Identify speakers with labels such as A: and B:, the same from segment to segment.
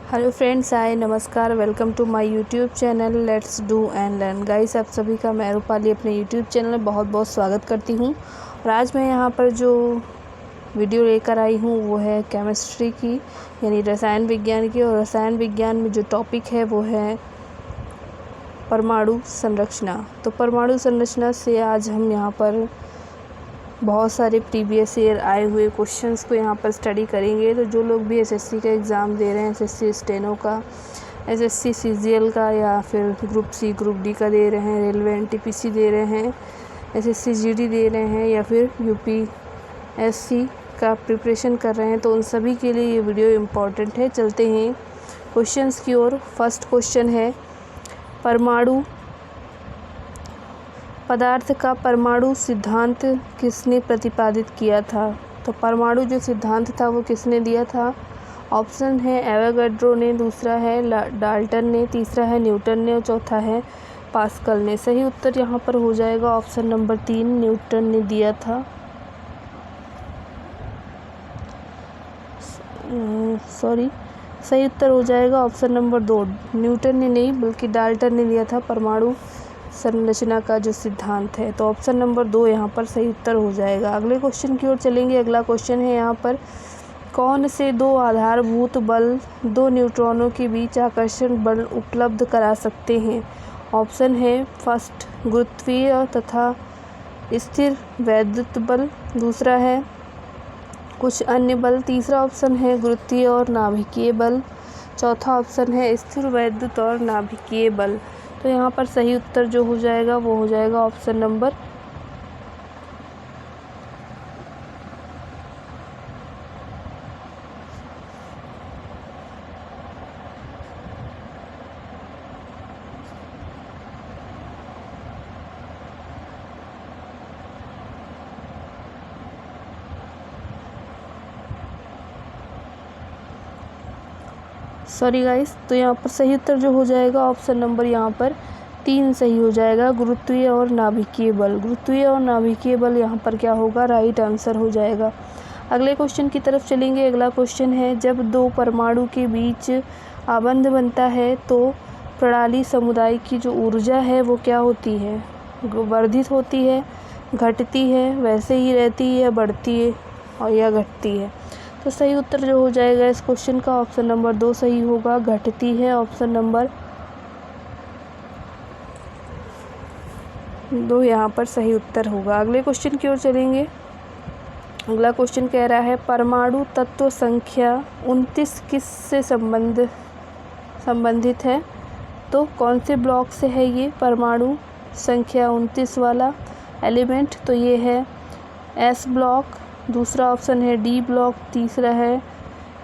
A: Hello friends, hi, नमस्कार, welcome to my YouTube channel let's do and learn. Guys, आप सभी का मैं रूपाली अपने यूट्यूब चैनल में बहुत बहुत स्वागत करती हूँ। और आज मैं यहाँ पर जो वीडियो लेकर आई हूँ वो है केमिस्ट्री की, यानी रसायन विज्ञान की। और रसायन विज्ञान में जो टॉपिक है वो है परमाणु संरचना। तो परमाणु संरचना से आज हम यहाँ पर बहुत सारे प्रीवियस ईयर आए हुए क्वेश्चंस को यहाँ पर स्टडी करेंगे। तो जो लोग भी एसएससी का एग्ज़ाम दे रहे हैं, एसएससी स्टेनो का, एसएससी सीजीएल का, या फिर ग्रुप सी ग्रुप डी का दे रहे हैं, रेलवे एनटीपीसी दे रहे हैं, एसएससी जीडी दे रहे हैं, या फिर यूपीएससी का प्रिपरेशन कर रहे हैं, तो उन सभी के लिए ये वीडियो इम्पॉर्टेंट है। चलते हैं क्वेश्चंस की ओर। फर्स्ट क्वेश्चन है, परमाणु पदार्थ का परमाणु सिद्धांत किसने प्रतिपादित किया था? तो परमाणु जो सिद्धांत था वो किसने दिया था? ऑप्शन है एवोगाड्रो ने, दूसरा है डाल्टन ने, तीसरा है न्यूटन ने और चौथा है पास्कल ने। सही उत्तर यहाँ पर हो जाएगा ऑप्शन नंबर 3, न्यूटन ने दिया था। सही उत्तर हो जाएगा ऑप्शन नंबर 2, न्यूटन ने नहीं बल्कि डाल्टन ने दिया था परमाणु संरचना का जो सिद्धांत है। तो ऑप्शन नंबर 2 यहाँ पर सही उत्तर हो जाएगा। अगले क्वेश्चन की ओर चलेंगे। अगला क्वेश्चन है यहाँ पर, कौन से दो आधारभूत बल दो न्यूट्रॉनों के बीच आकर्षण बल उपलब्ध करा सकते हैं? ऑप्शन है फर्स्ट, गुरुत्वीय तथा स्थिर वैद्युत बल, दूसरा है कुछ अन्य बल, तीसरा ऑप्शन है गुरुत्वीय और नाभिकीय बल, चौथा ऑप्शन है स्थिर वैद्युत और नाभिकीय बल। तो यहाँ पर सही उत्तर जो हो जाएगा वो हो जाएगा ऑप्शन नंबर सॉरी गाइस, तो यहाँ पर सही उत्तर जो हो जाएगा ऑप्शन नंबर यहाँ पर 3 सही हो जाएगा, गुरुत्वीय और नाभिकीय बल। गुरुत्वीय और नाभिकीय बल यहाँ पर क्या होगा, राइट आंसर हो जाएगा। अगले क्वेश्चन की तरफ चलेंगे। अगला क्वेश्चन है, जब दो परमाणु के बीच आबंध बनता है तो प्रणाली समुदाय की जो ऊर्जा है वो क्या होती है? वर्धित होती है, घटती है, वैसे ही रहती है, या बढ़ती है और या घटती है? तो सही उत्तर जो हो जाएगा इस क्वेश्चन का ऑप्शन नंबर 2 सही होगा, घटती है। ऑप्शन नंबर 2 यहाँ पर सही उत्तर होगा। अगले क्वेश्चन की ओर चलेंगे। अगला क्वेश्चन कह रहा है, परमाणु तत्व संख्या 29 किस से संबंधित है? तो कौन से ब्लॉक से है ये परमाणु संख्या 29 वाला एलिमेंट? तो ये है एस ब्लॉक, दूसरा ऑप्शन है डी ब्लॉक, तीसरा है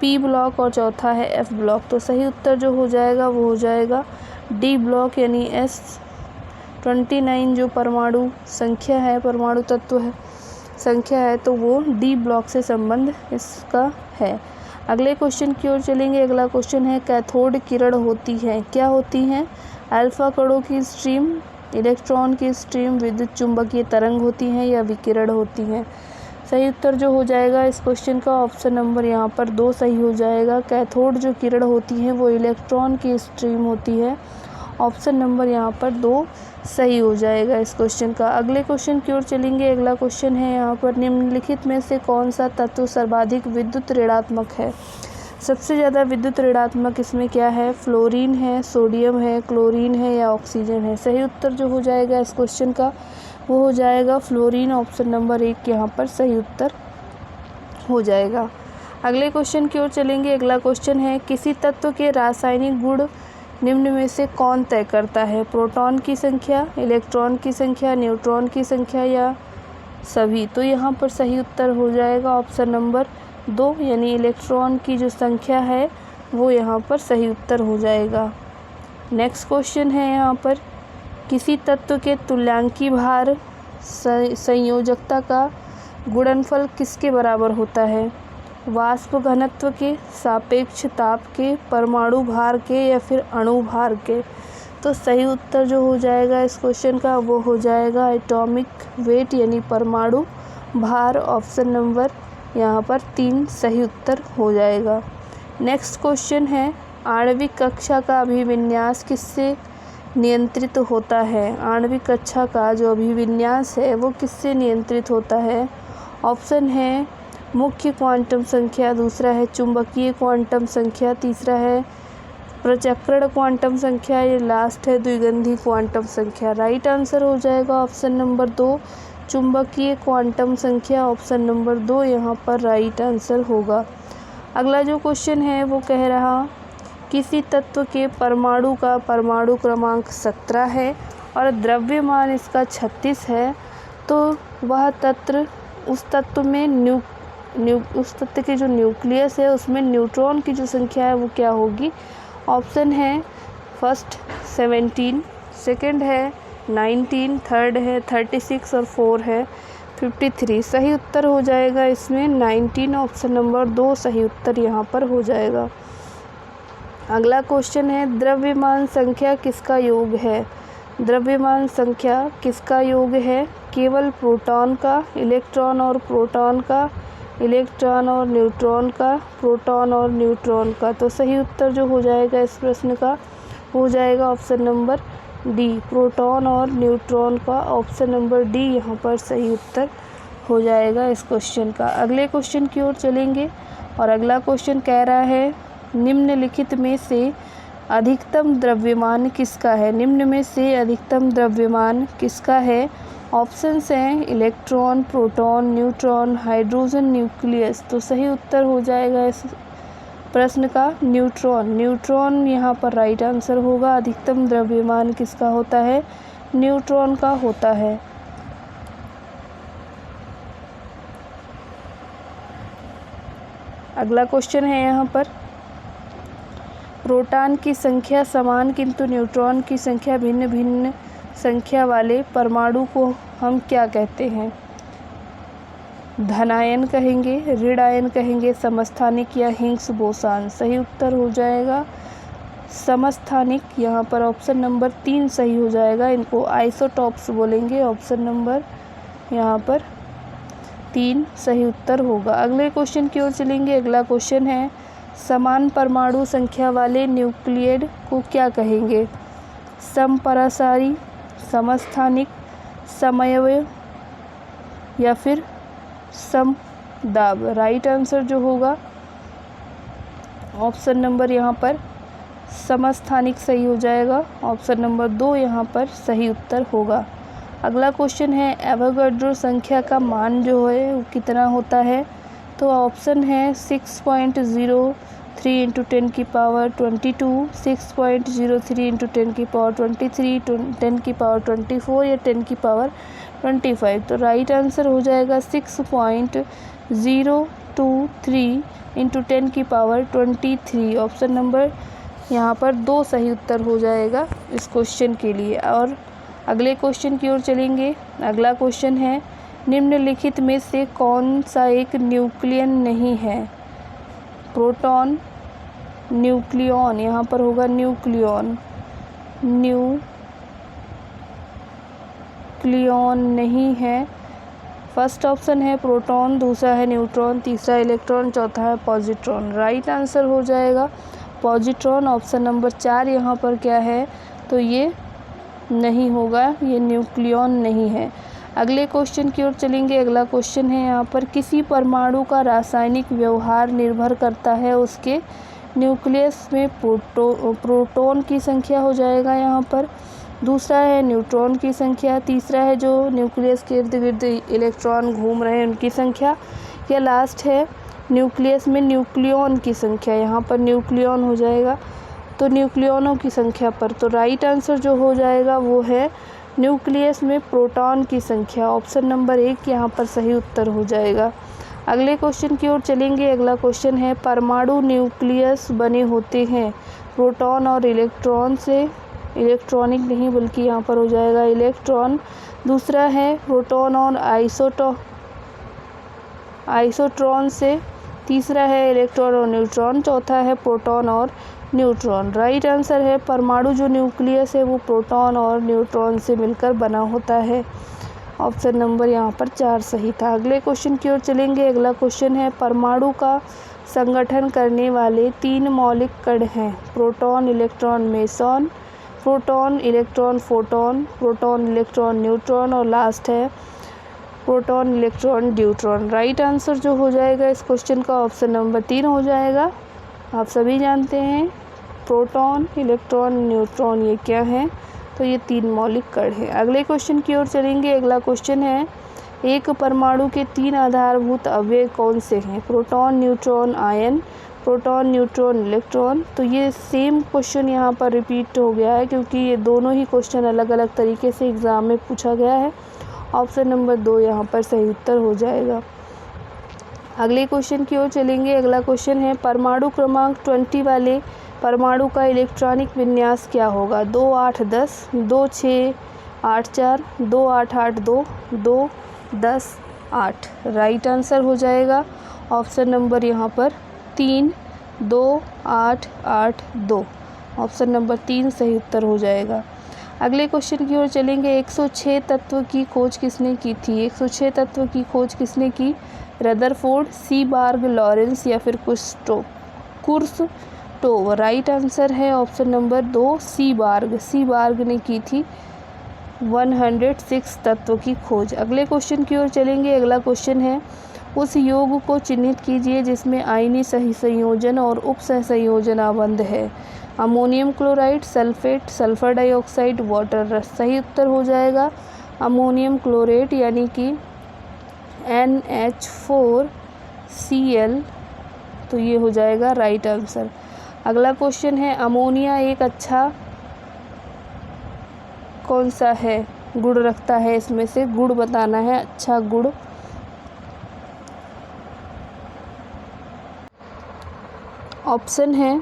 A: पी ब्लॉक और चौथा है एफ ब्लॉक। तो सही उत्तर जो हो जाएगा वो हो जाएगा डी ब्लॉक, यानी S29 जो परमाणु संख्या है, परमाणु तत्व है संख्या है, तो वो डी ब्लॉक से संबंध इसका है। अगले क्वेश्चन की ओर चलेंगे। अगला क्वेश्चन है, कैथोड किरण होती है, क्या होती हैं? अल्फा कणों की स्ट्रीम, इलेक्ट्रॉन की स्ट्रीम, विद्युत चुंबकीय तरंग होती हैं, या विकिरण होती हैं? सही उत्तर जो हो जाएगा इस क्वेश्चन का ऑप्शन नंबर यहाँ पर 2 सही हो जाएगा। कैथोड जो किरण होती है वो इलेक्ट्रॉन की स्ट्रीम होती है। ऑप्शन नंबर यहाँ पर 2 सही हो जाएगा इस क्वेश्चन का। अगले क्वेश्चन की ओर चलेंगे। अगला क्वेश्चन है यहाँ पर, निम्नलिखित में से कौन सा तत्व सर्वाधिक विद्युत ऋणात्मक है? सबसे ज़्यादा विद्युत ऋणात्मक इसमें क्या है? फ्लोरीन है, सोडियम है, क्लोरीन है, या ऑक्सीजन है? सही उत्तर जो हो जाएगा इस क्वेश्चन का वो हो जाएगा फ्लोरीन। ऑप्शन नंबर 1 यहाँ पर सही उत्तर हो जाएगा। अगले क्वेश्चन की ओर चलेंगे। अगला क्वेश्चन है, किसी तत्व के रासायनिक गुण निम्न में से कौन तय करता है? प्रोटॉन की संख्या, इलेक्ट्रॉन की संख्या, न्यूट्रॉन की संख्या, या सभी? तो यहाँ पर सही उत्तर हो जाएगा ऑप्शन नंबर 2, यानी इलेक्ट्रॉन की जो संख्या है वो यहाँ पर सही उत्तर हो जाएगा। नेक्स्ट क्वेश्चन है यहाँ पर, किसी तत्व के तुल्यांकी भार संयोजकता का गुणनफल किसके बराबर होता है? वाष्प घनत्व के, सापेक्ष ताप के, परमाणु भार के, या फिर अणु भार के? तो सही उत्तर जो हो जाएगा इस क्वेश्चन का वो हो जाएगा एटॉमिक वेट, यानी परमाणु भार। ऑप्शन नंबर यहाँ पर 3 सही उत्तर हो जाएगा। नेक्स्ट क्वेश्चन है, आणविक कक्षा का अभिविन्यास किससे नियंत्रित होता है? आणविक कक्षा का जो अभिविन्यास है वो किससे नियंत्रित होता है? ऑप्शन है मुख्य क्वांटम संख्या, दूसरा है चुंबकीय क्वांटम संख्या, तीसरा है प्रचक्रण क्वांटम संख्या, ये लास्ट है द्विगंधी क्वांटम संख्या। राइट आंसर हो जाएगा ऑप्शन नंबर 2 चुंबकीय क्वांटम संख्या। ऑप्शन नंबर 2 यहाँ पर राइट आंसर होगा। अगला जो क्वेश्चन है वो कह रहा किसी तत्व के परमाणु का परमाणु क्रमांक 17 है और द्रव्यमान इसका 36 है, तो वह तत्व उस तत्व में उस तत्व के जो न्यूक्लियस है उसमें न्यूट्रॉन की जो संख्या है वो क्या होगी? ऑप्शन है फर्स्ट 17, सेकंड है 19, थर्ड है 36 और 4 है 53। सही उत्तर हो जाएगा इसमें 19, ऑप्शन नंबर 2 सही उत्तर यहाँ पर हो जाएगा। अगला क्वेश्चन है द्रव्यमान संख्या किसका योग है? द्रव्यमान संख्या किसका योग है? केवल प्रोटॉन का, इलेक्ट्रॉन और प्रोटॉन का, इलेक्ट्रॉन और न्यूट्रॉन का, प्रोटॉन और न्यूट्रॉन का। तो सही उत्तर जो हो जाएगा इस प्रश्न का हो जाएगा ऑप्शन नंबर डी, प्रोटॉन और न्यूट्रॉन का। ऑप्शन नंबर डी यहाँ पर सही उत्तर हो जाएगा इस क्वेश्चन का। अगले क्वेश्चन की ओर चलेंगे और अगला क्वेश्चन कह रहा है निम्नलिखित में से अधिकतम द्रव्यमान किसका है? निम्न में से अधिकतम द्रव्यमान किसका है? ऑप्शंस हैं electron, proton, neutron, hydrogen, nucleus. तो सही उत्तर हो जाएगा इस प्रश्न का न्यूट्रॉन। न्यूट्रॉन यहाँ पर राइट आंसर होगा। अधिकतम द्रव्यमान किसका होता है? न्यूट्रॉन का होता है। अगला क्वेश्चन है यहाँ पर प्रोटॉन की संख्या समान किंतु न्यूट्रॉन की संख्या भिन्न भिन्न संख्या वाले परमाणु को हम क्या कहते हैं? धनायन कहेंगे, ऋण आयन कहेंगे, समस्थानिक या हिग्स बोसान। सही उत्तर हो जाएगा समस्थानिक। यहाँ पर ऑप्शन नंबर 3 सही हो जाएगा। इनको आइसोटॉप्स बोलेंगे। ऑप्शन नंबर यहाँ पर 3 सही उत्तर होगा। अगले क्वेश्चन की ओर चलेंगे। अगला क्वेश्चन है समान परमाणु संख्या वाले न्यूक्लियड को क्या कहेंगे? समपरासारी, समस्थानिक, समअवयव या फिर समदाब। राइट आंसर जो होगा ऑप्शन नंबर यहाँ पर समस्थानिक सही हो जाएगा। ऑप्शन नंबर 2 यहाँ पर सही उत्तर होगा। अगला क्वेश्चन है एवोगाड्रो संख्या का मान जो है वो कितना होता है? तो ऑप्शन है 6.03 इंटू 10 की पावर 22, 6.03 इंटू 10 की पावर 23, 10 की पावर 24 या 10 की पावर 25। तो राइट आंसर हो जाएगा 6.023 इंटू 10 की पावर 23। ऑप्शन नंबर यहाँ पर 2 सही उत्तर हो जाएगा इस क्वेश्चन के लिए। और अगले क्वेश्चन की ओर चलेंगे। अगला क्वेश्चन है निम्नलिखित में से कौन सा एक न्यूक्लियन नहीं है? प्रोटॉन, न्यूक्लियॉन, यहाँ पर होगा न्यूक्लियॉन, न्यूक्लियॉन नहीं है। फर्स्ट ऑप्शन है प्रोटॉन, दूसरा है न्यूट्रॉन, तीसरा इलेक्ट्रॉन, चौथा है पॉजिट्रॉन। राइट आंसर हो जाएगा पॉजिट्रॉन। ऑप्शन नंबर 4 यहाँ पर क्या है? तो ये नहीं होगा, ये न्यूक्लियॉन नहीं है। अगले क्वेश्चन की ओर चलेंगे। अगला क्वेश्चन है यहाँ पर किसी परमाणु का रासायनिक व्यवहार निर्भर करता है उसके न्यूक्लियस में प्रोटॉन की संख्या हो जाएगा यहाँ पर, दूसरा है न्यूट्रॉन की संख्या, तीसरा है जो न्यूक्लियस के इर्द गिर्द इलेक्ट्रॉन घूम रहे हैं उनकी संख्या, या लास्ट है न्यूक्लियस में न्यूक्लियॉन की संख्या। यहाँ पर न्यूक्लियॉन हो जाएगा तो न्यूक्लियॉनों की संख्या पर। तो राइट आंसर जो हो जाएगा वो है न्यूक्लियस में प्रोटॉन की संख्या। ऑप्शन नंबर 1 यहाँ पर सही उत्तर हो जाएगा। अगले क्वेश्चन की ओर चलेंगे। अगला क्वेश्चन है परमाणु न्यूक्लियस बने होते हैं प्रोटॉन और इलेक्ट्रॉन से, इलेक्ट्रॉनिक नहीं बल्कि यहाँ पर हो जाएगा इलेक्ट्रॉन, दूसरा है प्रोटॉन और आइसोट्रॉन से, तीसरा है इलेक्ट्रॉन और न्यूट्रॉन, चौथा है प्रोटॉन और न्यूट्रॉन। राइट आंसर है परमाणु जो न्यूक्लियस है वो प्रोटॉन और न्यूट्रॉन से मिलकर बना होता है। ऑप्शन नंबर यहाँ पर 4 सही था। अगले क्वेश्चन की ओर चलेंगे। अगला क्वेश्चन है परमाणु का संगठन करने वाले 3 मौलिक कण हैं? Proton, electron, meson, proton, electron, photon, proton, electron, neutron और लास्ट है proton, electron, deuteron. Right answer जो हो जाएगा इस क्वेश्चन का ऑप्शन नंबर 3 हो जाएगा। आप सभी जानते हैं प्रोटॉन, इलेक्ट्रॉन, न्यूट्रॉन ये क्या हैं? तो ये 3 मौलिक कण हैं। अगले क्वेश्चन की ओर चलेंगे। अगला क्वेश्चन है, एक परमाणु के 3 आधारभूत अवयव कौन से हैं? Proton, neutron, ion, proton, neutron, electron. तो ये सेम क्वेश्चन यहाँ पर रिपीट हो गया है क्योंकि ये दोनों ही क्वेश्चन अलग अलग तरीके से एग्ज़ाम में पूछा गया है। ऑप्शन नंबर 2 यहाँ पर सही उत्तर हो जाएगा। अगले क्वेश्चन की ओर चलेंगे। अगला क्वेश्चन है, परमाणु क्रमांक 20 वाले परमाणु का इलेक्ट्रॉनिक विन्यास क्या होगा? 2 8 10, 2 6 8 4, 2 8 8 2, 2 10 8। राइट आंसर हो जाएगा ऑप्शन नंबर यहाँ पर 3, 2 8 8 2। ऑप्शन नंबर 3 सही उत्तर हो जाएगा। अगले क्वेश्चन की ओर चलेंगे। 106 तत्व की खोज किसने की थी? 106 तत्व की खोज किसने की? रदरफोर्ड, सीबार्ग, लॉरेंस या फिर कुर्सटोव। राइट आंसर है ऑप्शन नंबर 2 सीबार्ग। सीबार्ग ने की थी 106 तत्व की खोज। अगले क्वेश्चन की ओर चलेंगे। अगला क्वेश्चन है, उस योग को चिन्हित कीजिए जिसमें आयनी सही संयोजन और उप सहसंयोजन आबंध है। Ammonium chloride, sulphate, sulphur dioxide, water रस। सही उत्तर हो जाएगा अमोनियम क्लोरेट यानी कि NH4Cl। तो ये हो जाएगा राइट आंसर। अगला क्वेश्चन है, अमोनिया एक अच्छा कौन सा है गुण रखता है? इसमें से गुण बताना है, अच्छा गुण। ऑप्शन है,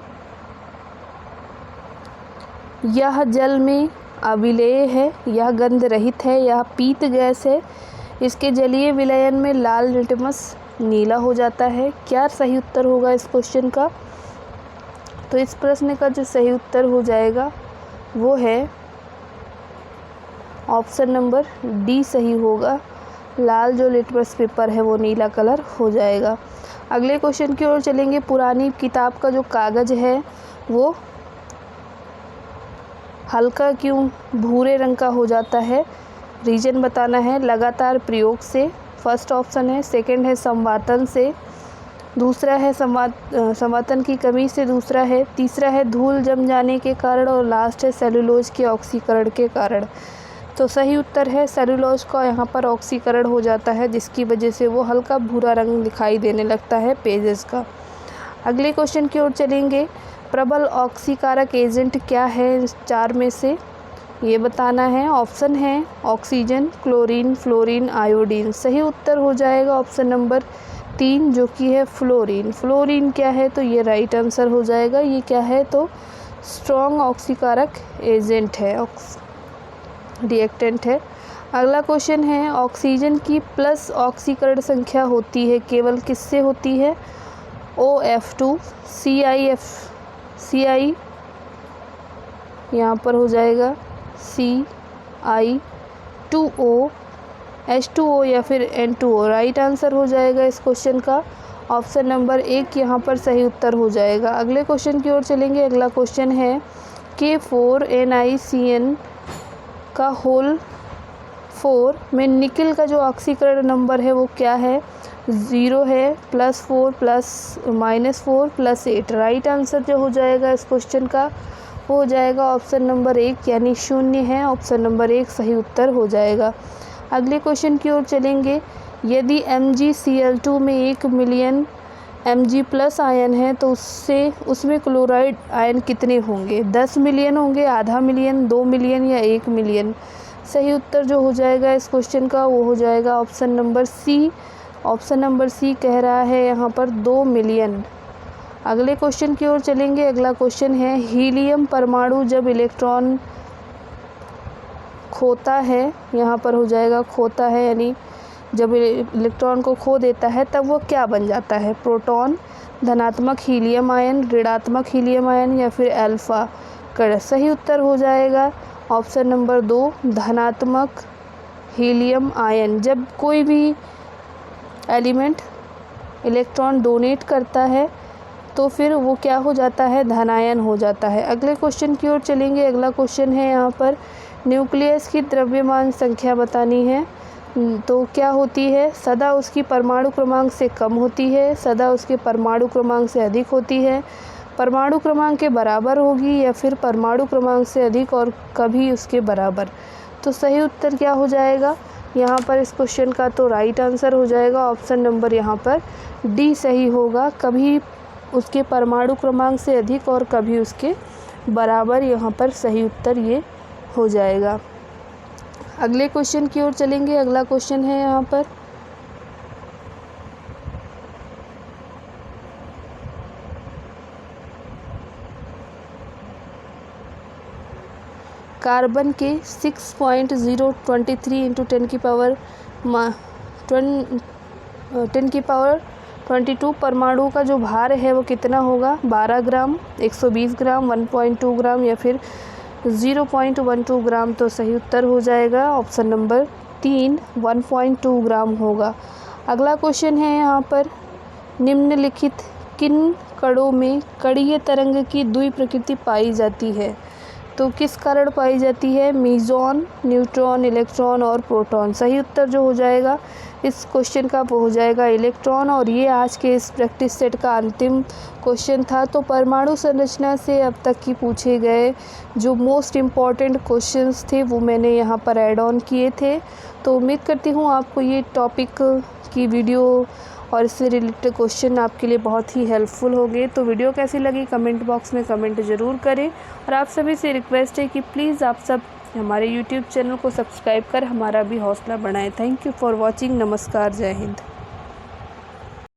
A: यह जल में अविलेय है, यह गंध रहित है, यह पीत गैस है, इसके जलीय विलयन में लाल लिटमस नीला हो जाता है। क्या सही उत्तर होगा इस क्वेश्चन का? तो इस प्रश्न का जो सही उत्तर हो जाएगा वो है ऑप्शन नंबर डी सही होगा। लाल जो लिटमस पेपर है वो नीला कलर हो जाएगा। अगले क्वेश्चन की ओर चलेंगे। पुरानी किताब का जो कागज़ है वो हल्का क्यों भूरे रंग का हो जाता है? रीजन बताना है। लगातार प्रयोग से, फर्स्ट ऑप्शन है। सेकंड है संवातन से, दूसरा है संवातन की कमी से, दूसरा है, तीसरा है धूल जम जाने के कारण और लास्ट है सेलुलोज के ऑक्सीकरण के कारण। तो सही उत्तर है सेलुलोज का यहाँ पर ऑक्सीकरण हो जाता है जिसकी वजह से वो हल्का भूरा रंग दिखाई देने लगता है पेजेस का। अगले क्वेश्चन की ओर चलेंगे। प्रबल ऑक्सीकारक एजेंट क्या है इस 4 में से? ये बताना है। ऑप्शन है ऑक्सीजन, क्लोरीन, फ्लोरीन, आयोडीन। सही उत्तर हो जाएगा ऑप्शन नंबर 3 जो कि है फ्लोरीन। फ्लोरीन क्या है? तो ये राइट आंसर हो जाएगा। ये क्या है? तो स्ट्रॉन्ग ऑक्सीकारक एजेंट है, रिएक्टेंट है। अगला क्वेश्चन है, ऑक्सीजन की प्लस ऑक्सीकरण संख्या होती है केवल किससे होती है? OF2, CI यहाँ पर हो जाएगा CI2O, H2O या फिर N2O। राइट आंसर हो जाएगा इस क्वेश्चन का ऑप्शन नंबर 1 यहाँ पर सही उत्तर हो जाएगा। अगले क्वेश्चन की ओर चलेंगे। अगला क्वेश्चन है, K4NiCN का होल 4 में निकिल का जो ऑक्सीकरण नंबर है वो क्या है? 0 है, +4 -4 +8। राइट आंसर जो हो जाएगा इस क्वेश्चन का वो हो जाएगा ऑप्शन नंबर 1 यानी 0 है। ऑप्शन नंबर 1 सही उत्तर हो जाएगा। अगले क्वेश्चन की ओर चलेंगे। यदि MgCl2 में 1 मिलियन Mg+ आयन है तो उसमें क्लोराइड आयन कितने होंगे? 10 मिलियन होंगे, आधा मिलियन, 2 मिलियन या 1 मिलियन। सही उत्तर जो हो जाएगा इस क्वेश्चन का वो हो जाएगा option number C. Option number C कह रहा है यहाँ पर 2 मिलियन। अगले क्वेश्चन की ओर चलेंगे। अगला क्वेश्चन है, हीलियम परमाणु जब इलेक्ट्रॉन खोता है, यहाँ पर हो जाएगा खोता है यानी जब इलेक्ट्रॉन को खो देता है तब वो क्या बन जाता है? प्रोटॉन, धनात्मक हीलियम आयन, ऋणात्मक हीलियम आयन या फिर अल्फा कण। सही उत्तर हो जाएगा ऑप्शन नंबर 2 धनात्मक हीलियम आयन। जब कोई भी एलिमेंट इलेक्ट्रॉन डोनेट करता है तो फिर वो क्या हो जाता है, धनायन हो जाता है। अगले क्वेश्चन की ओर चलेंगे। अगला क्वेश्चन है यहाँ पर न्यूक्लियस की द्रव्यमान संख्या बतानी है। तो क्या होती है, सदा उसकी परमाणु क्रमांक से कम होती है, सदा उसके परमाणु क्रमांक से अधिक होती है, परमाणु क्रमांक के बराबर होगी या फिर परमाणु क्रमांक से अधिक और कभी उसके बराबर। तो सही उत्तर क्या हो जाएगा यहाँ पर इस क्वेश्चन का, तो राइट आंसर हो जाएगा ऑप्शन नंबर यहाँ पर डी सही होगा। कभी उसके परमाणु क्रमांक से अधिक और कभी उसके बराबर, यहाँ पर सही उत्तर ये हो जाएगा। अगले क्वेश्चन की ओर चलेंगे। अगला क्वेश्चन है यहाँ पर कार्बन के 6.023 इंटू 10 की पावर 22 परमाणु का जो भार है वो कितना होगा, 12 ग्राम, 120 ग्राम, 1.2 ग्राम या फिर 0.12 ग्राम। तो सही उत्तर हो जाएगा ऑप्शन नंबर 3 1.2 ग्राम होगा। अगला क्वेश्चन है यहाँ पर निम्नलिखित किन कणों में कणीय तरंग की द्वि प्रकृति पाई जाती है। तो किस कारण पाई जाती है, मेसॉन, न्यूट्रॉन, इलेक्ट्रॉन और प्रोटॉन। सही उत्तर जो हो जाएगा इस क्वेश्चन का वो हो जाएगा इलेक्ट्रॉन। और ये आज के इस प्रैक्टिस सेट का अंतिम क्वेश्चन था। तो परमाणु संरचना से अब तक की पूछे गए जो मोस्ट इम्पॉर्टेंट क्वेश्चंस थे वो मैंने यहाँ पर ऐड ऑन किए थे। तो उम्मीद करती हूँ आपको ये टॉपिक की वीडियो और इससे रिलेटेड क्वेश्चन आपके लिए बहुत ही हेल्पफुल होंगे। तो वीडियो कैसी लगी कमेंट बॉक्स में कमेंट ज़रूर करें। और आप सभी से रिक्वेस्ट है कि प्लीज़ आप सब हमारे यूट्यूब चैनल को सब्सक्राइब कर हमारा भी हौसला बढ़ाएं। Thank you for watching. नमस्कार, जय हिंद।